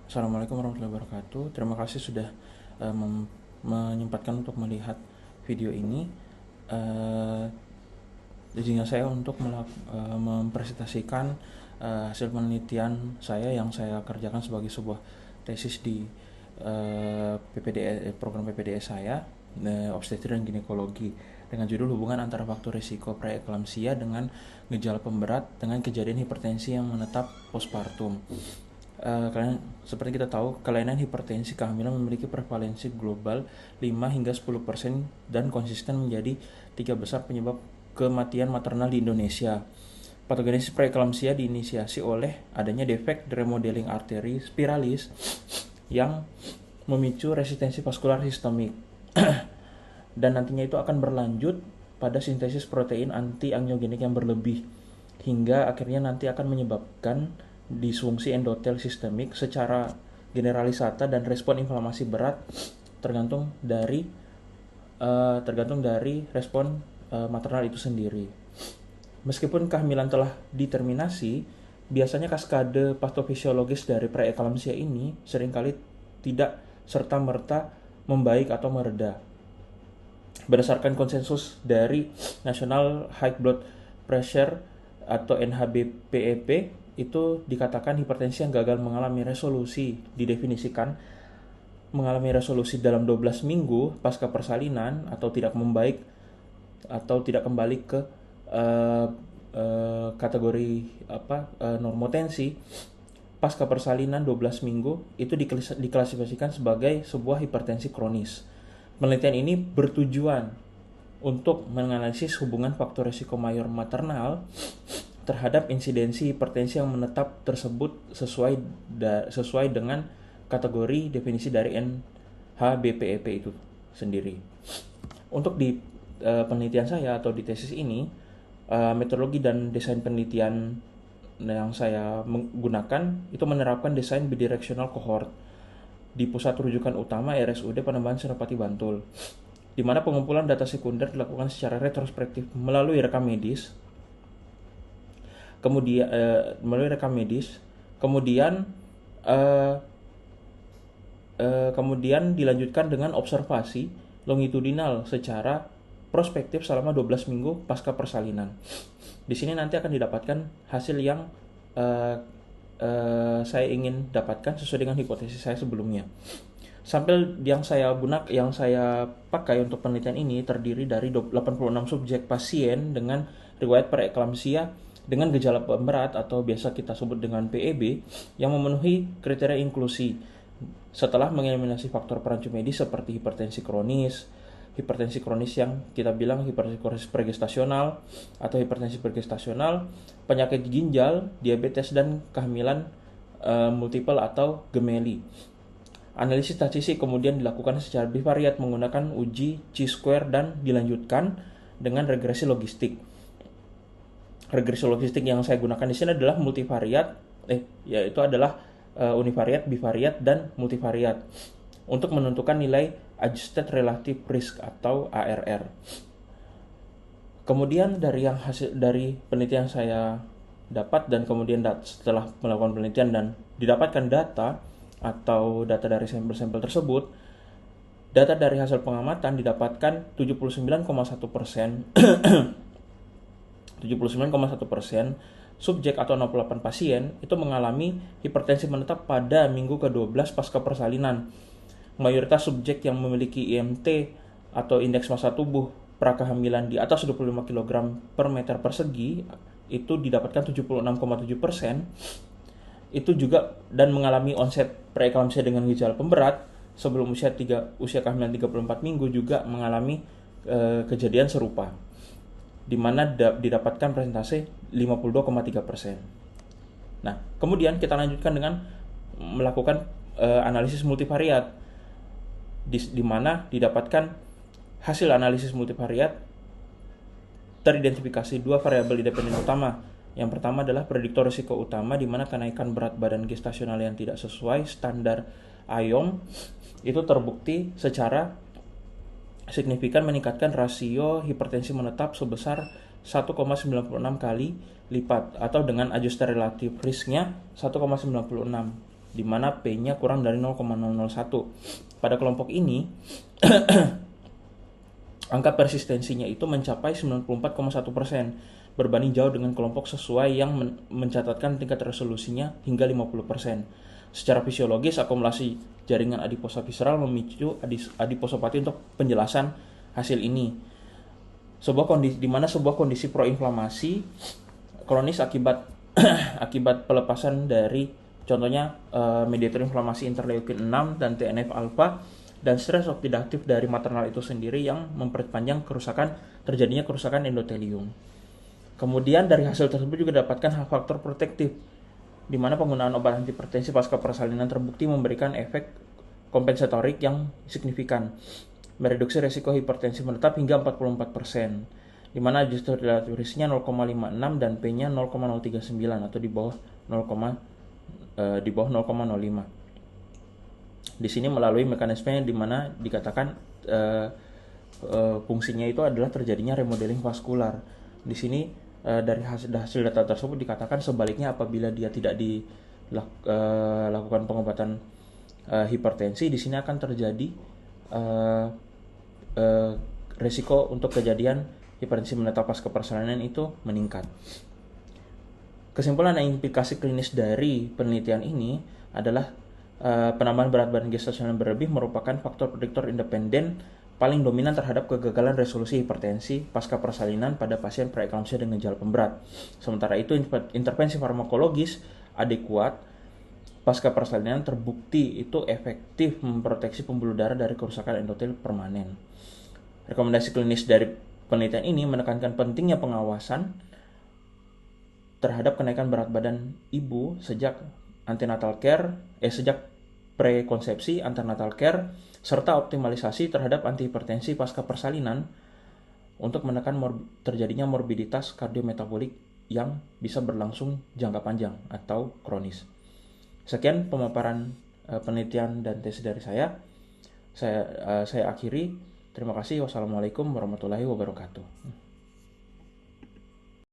Assalamualaikum warahmatullahi wabarakatuh. Terima kasih sudah menyempatkan untuk melihat video ini. Izinkan saya untuk mempresentasikan hasil penelitian saya yang saya kerjakan sebagai sebuah tesis di program PPDS saya, obstetri dan ginekologi, dengan judul hubungan antara faktor risiko preeklamsia dengan gejala pemberat dengan kejadian hipertensi yang menetap postpartum. Seperti kita tahu, kelainan hipertensi kehamilan memiliki prevalensi global 5 hingga 10% dan konsisten menjadi 3 besar penyebab kematian maternal di Indonesia. Patogenesis preeklamsia diinisiasi oleh adanya defek remodeling arteri spiralis yang memicu resistensi vaskular sistemik dan nantinya itu akan berlanjut pada sintesis protein anti-angiogenik yang berlebih hingga akhirnya nanti akan menyebabkan disfungsi endotel sistemik secara generalisata dan respon inflamasi berat tergantung dari respon maternal itu sendiri. Meskipun kehamilan telah diterminasi, biasanya kaskade patofisiologis dari preeklamsia ini seringkali tidak serta-merta membaik atau mereda. Berdasarkan konsensus dari National High Blood Pressure atau NHBPEP, itu dikatakan hipertensi yang gagal mengalami resolusi didefinisikan mengalami resolusi dalam 12 minggu pasca persalinan atau tidak membaik atau tidak kembali ke kategori normotensi pasca persalinan 12 minggu itu diklasifikasikan sebagai sebuah hipertensi kronis. Penelitian ini bertujuan untuk menganalisis hubungan faktor risiko mayor maternal terhadap insidensi hipertensi yang menetap tersebut sesuai dengan kategori definisi dari NHBPEP itu sendiri. Untuk di penelitian saya atau di tesis ini, metodologi dan desain penelitian yang saya menggunakan itu menerapkan desain bidirectional cohort di pusat rujukan utama RSUD Panembahan Senopati Bantul, di mana pengumpulan data sekunder dilakukan secara retrospektif melalui rekam medis. Kemudian dilanjutkan dengan observasi longitudinal secara prospektif selama 12 minggu pasca persalinan. Di sini nanti akan didapatkan hasil yang saya ingin dapatkan sesuai dengan hipotesis saya sebelumnya. Sampel yang saya pakai untuk penelitian ini terdiri dari 86 subjek pasien dengan riwayat preeklamsia dengan gejala pemberat atau biasa kita sebut dengan PEB yang memenuhi kriteria inklusi setelah mengeliminasi faktor perancu medis seperti hipertensi kronis yang kita bilang hipertensi kronis pregestasional atau hipertensi pregestasional, penyakit ginjal, diabetes, dan kehamilan multiple atau gemeli. Analisis statistik kemudian dilakukan secara bivariat menggunakan uji chi-square dan dilanjutkan dengan regresi logistik. Regresi logistik yang saya gunakan di sini adalah yaitu adalah univariat, bivariat, dan multivariat untuk menentukan nilai Adjusted Relative Risk atau ARR. Kemudian dari penelitian saya dapat dan kemudian setelah melakukan penelitian dan didapatkan data atau data dari sampel-sampel tersebut, data dari hasil pengamatan didapatkan 79,1% subjek atau 68 pasien itu mengalami hipertensi menetap pada minggu ke-12 pasca persalinan. Mayoritas subjek yang memiliki IMT atau indeks massa tubuh prakehamilan di atas 25 kg per meter persegi itu didapatkan 76,7%. Itu juga dan mengalami onset preeklamsia dengan gejala pemberat sebelum usia kehamilan 34 minggu juga mengalami kejadian serupa, di mana didapatkan persentase 52,3%. Nah, kemudian kita lanjutkan dengan melakukan analisis multivariat, di mana didapatkan hasil analisis multivariat teridentifikasi dua variabel independen utama. Yang pertama adalah prediktor risiko utama, di mana kenaikan berat badan gestasional yang tidak sesuai standar IOM itu terbukti secara signifikan meningkatkan rasio hipertensi menetap sebesar 1,96 kali lipat atau dengan adjusted relative risk-nya 1,96. di mana P-nya kurang dari 0,001. Pada kelompok ini, angka persistensinya itu mencapai 94,1%, berbanding jauh dengan kelompok sesuai yang mencatatkan tingkat resolusinya hingga 50%. Secara fisiologis, akumulasi jaringan adiposa visceral memicu adiposopati untuk penjelasan hasil ini. Di mana sebuah kondisi proinflamasi kronis akibat akibat pelepasan dari contohnya mediator inflamasi interleukin 6 dan TNF alpha dan stres oksidatif dari maternal itu sendiri yang memperpanjang terjadinya kerusakan endotelium. Kemudian dari hasil tersebut juga dapatkan faktor protektif, di mana penggunaan obat antihipertensi pasca persalinan terbukti memberikan efek kompensatorik yang signifikan, mereduksi resiko hipertensi menetap hingga 44%, di mana adjusted relative risk-nya 0,56 dan P-nya 0,039 atau di bawah 0,05. Di sini melalui mekanisme di mana dikatakan fungsinya itu adalah terjadinya remodeling vaskular. Di sini dari hasil data tersebut dikatakan sebaliknya, apabila dia tidak dilakukan pengobatan hipertensi, di sini akan terjadi resiko untuk kejadian hipertensi menetap pasca persalinan itu meningkat. Kesimpulan dan implikasi klinis dari penelitian ini adalah penambahan berat badan gestasional berlebih merupakan faktor prediktor independen paling dominan terhadap kegagalan resolusi hipertensi pasca persalinan pada pasien preeklamsia dengan gejala pemberat. Sementara itu, intervensi farmakologis adekuat pasca persalinan terbukti itu efektif memproteksi pembuluh darah dari kerusakan endotel permanen. Rekomendasi klinis dari penelitian ini menekankan pentingnya pengawasan terhadap kenaikan berat badan ibu sejak prekonsepsi, antenatal care, serta optimalisasi terhadap antihipertensi pasca persalinan untuk menekan terjadinya morbiditas kardiometabolik yang bisa berlangsung jangka panjang atau kronis. Sekian pemaparan penelitian dan tesis dari saya. Saya akhiri. Terima kasih. Wassalamualaikum warahmatullahi wabarakatuh.